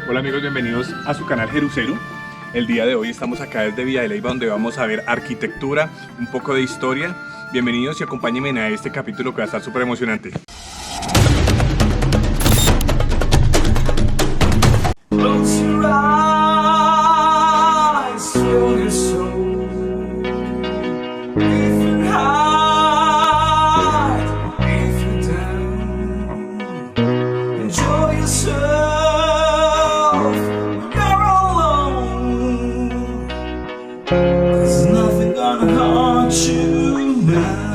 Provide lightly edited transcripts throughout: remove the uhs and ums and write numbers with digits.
Hola amigos, bienvenidos a su canal Jerusalén. El día de hoy estamos acá desde Villa de Leyva, donde vamos a ver arquitectura, un poco de historia. Bienvenidos y acompáñenme a este capítulo que va a estar súper emocionante. Close your eyes, slow your soul. If you're high, if you're down, enjoy yourself when you're alone. 'Cause nothing gonna haunt you now.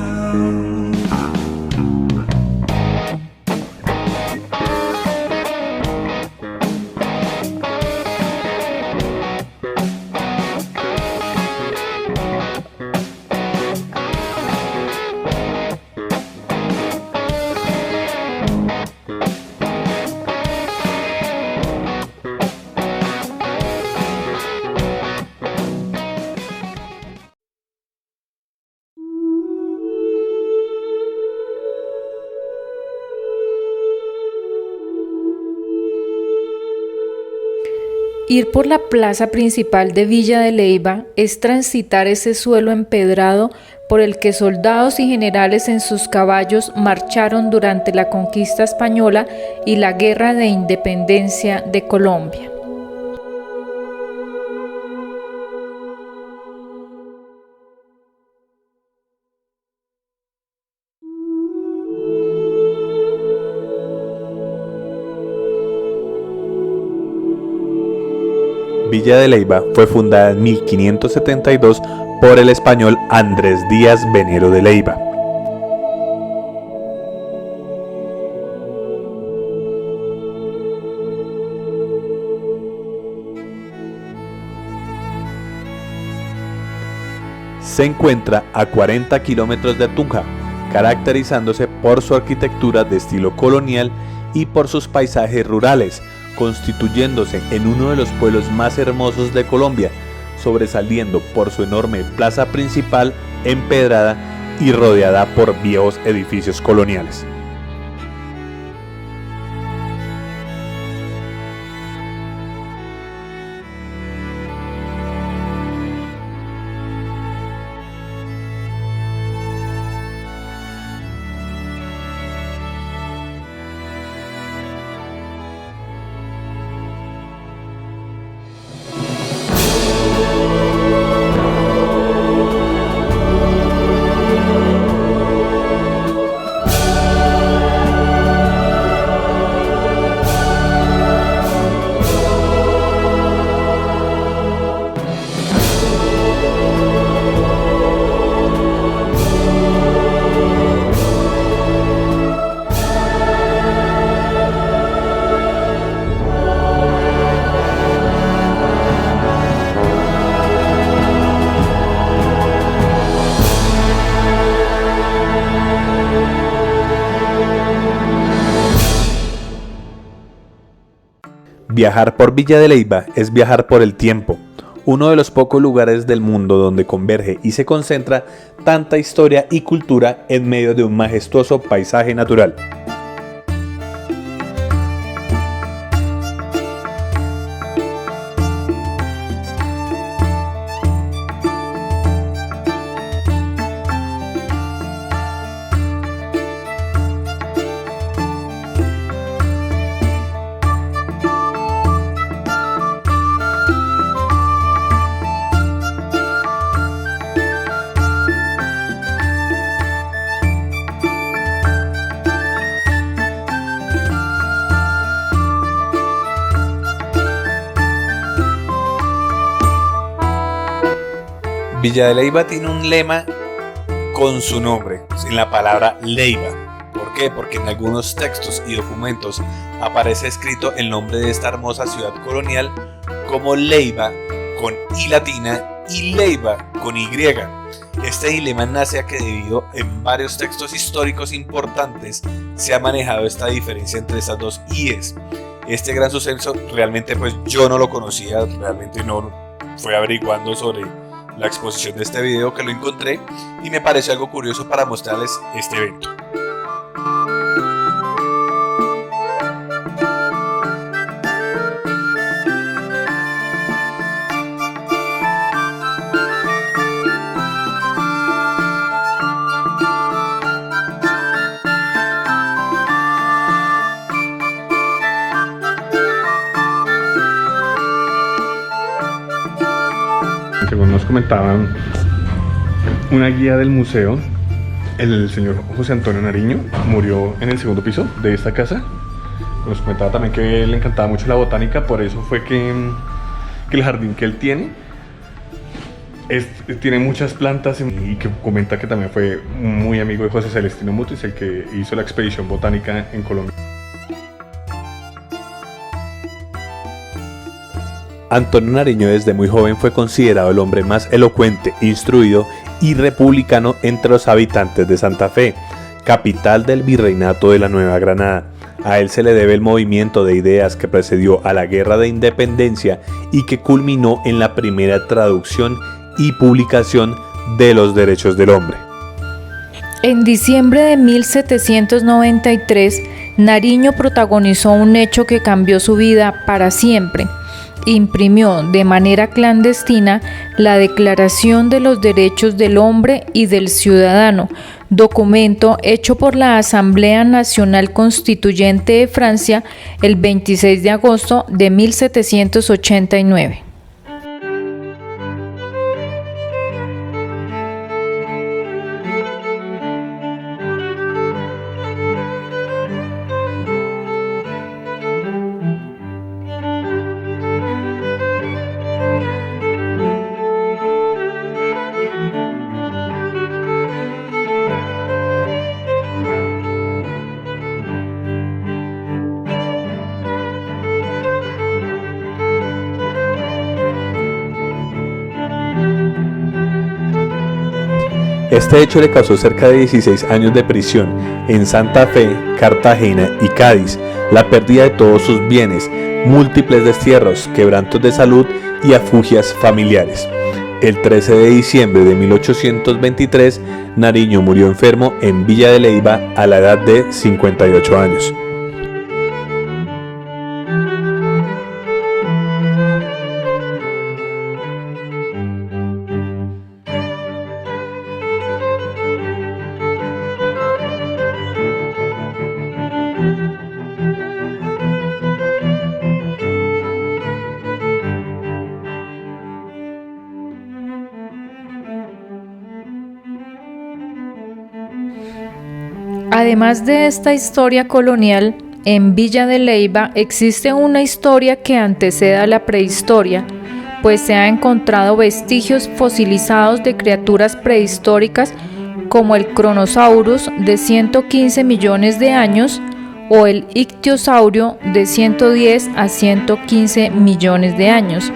Ir por la plaza principal de Villa de Leyva es transitar ese suelo empedrado por el que soldados y generales en sus caballos marcharon durante la conquista española y la Guerra de Independencia de Colombia. Villa de Leyva fue fundada en 1572 por el español Andrés Díaz Venero de Leyva. Se encuentra a 40 kilómetros de Tunja, caracterizándose por su arquitectura de estilo colonial y por sus paisajes rurales, constituyéndose en uno de los pueblos más hermosos de Colombia, sobresaliendo por su enorme plaza principal empedrada y rodeada por viejos edificios coloniales. Viajar por Villa de Leyva es viajar por el tiempo, uno de los pocos lugares del mundo donde converge y se concentra tanta historia y cultura en medio de un majestuoso paisaje natural. Villa de Leyva tiene un lema con su nombre, en la palabra Leyva. ¿Por qué? Porque en algunos textos y documentos aparece escrito el nombre de esta hermosa ciudad colonial como Leyva con I latina y Leyva con Y. Este dilema nace a que debido en varios textos históricos importantes se ha manejado esta diferencia entre estas dos I's. Este gran suceso realmente pues yo no lo conocía, realmente no fue averiguando sobre la exposición de este video que lo encontré y me pareció algo curioso para mostrarles este evento. según nos comentaban una guía del museo, el señor José Antonio Nariño murió en el segundo piso de esta casa. Nos comentaba también que le encantaba mucho la botánica, por eso fue que el jardín que él tiene tiene muchas plantas, y que comenta que también fue muy amigo de José Celestino Mutis, el que hizo la expedición botánica en Colombia. Antonio Nariño desde muy joven fue considerado el hombre más elocuente, instruido y republicano entre los habitantes de Santa Fe, capital del virreinato de la Nueva Granada. A él se le debe el movimiento de ideas que precedió a la Guerra de Independencia y que culminó en la primera traducción y publicación de los derechos del hombre. En diciembre de 1793, Nariño protagonizó un hecho que cambió su vida para siempre. Imprimió de manera clandestina la Declaración de los Derechos del Hombre y del Ciudadano, documento hecho por la Asamblea Nacional Constituyente de Francia el 26 de agosto de 1789. Este hecho le causó cerca de 16 años de prisión en Santa Fe, Cartagena y Cádiz, la pérdida de todos sus bienes, múltiples destierros, quebrantos de salud y afugias familiares. El 13 de diciembre de 1823, Nariño murió enfermo en Villa de Leyva a la edad de 58 años. Además de esta historia colonial, en Villa de Leyva existe una historia que antecede a la prehistoria, pues se han encontrado vestigios fosilizados de criaturas prehistóricas como el Kronosaurus de 115 millones de años o el Ictiosaurio de 110 a 115 millones de años.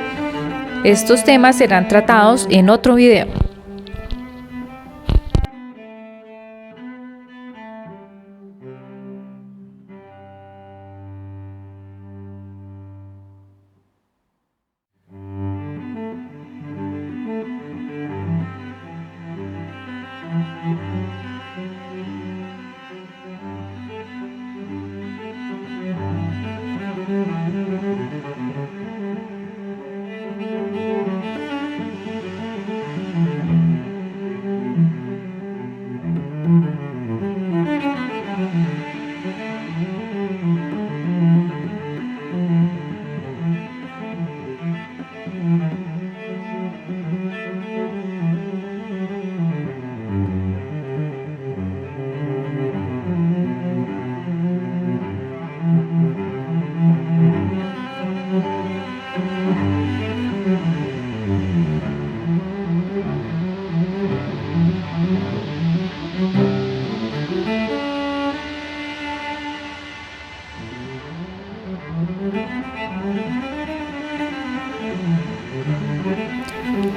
Estos temas serán tratados en otro video.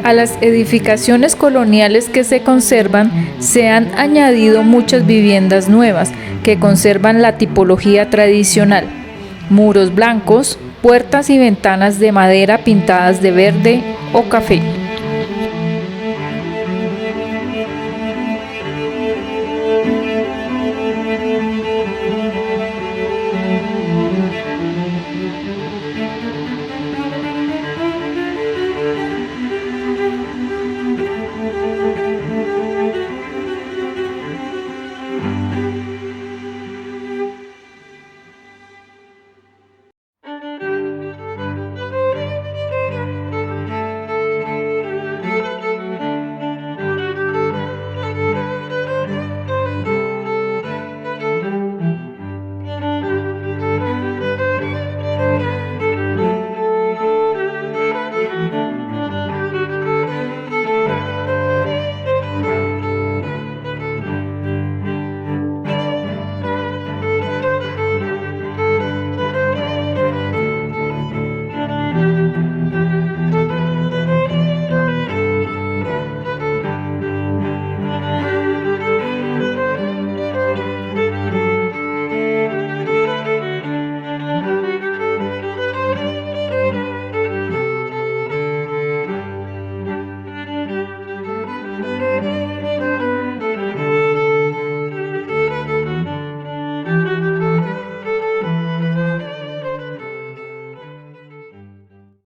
A las edificaciones coloniales que se conservan se han añadido muchas viviendas nuevas que conservan la tipología tradicional: muros blancos, puertas y ventanas de madera pintadas de verde o café.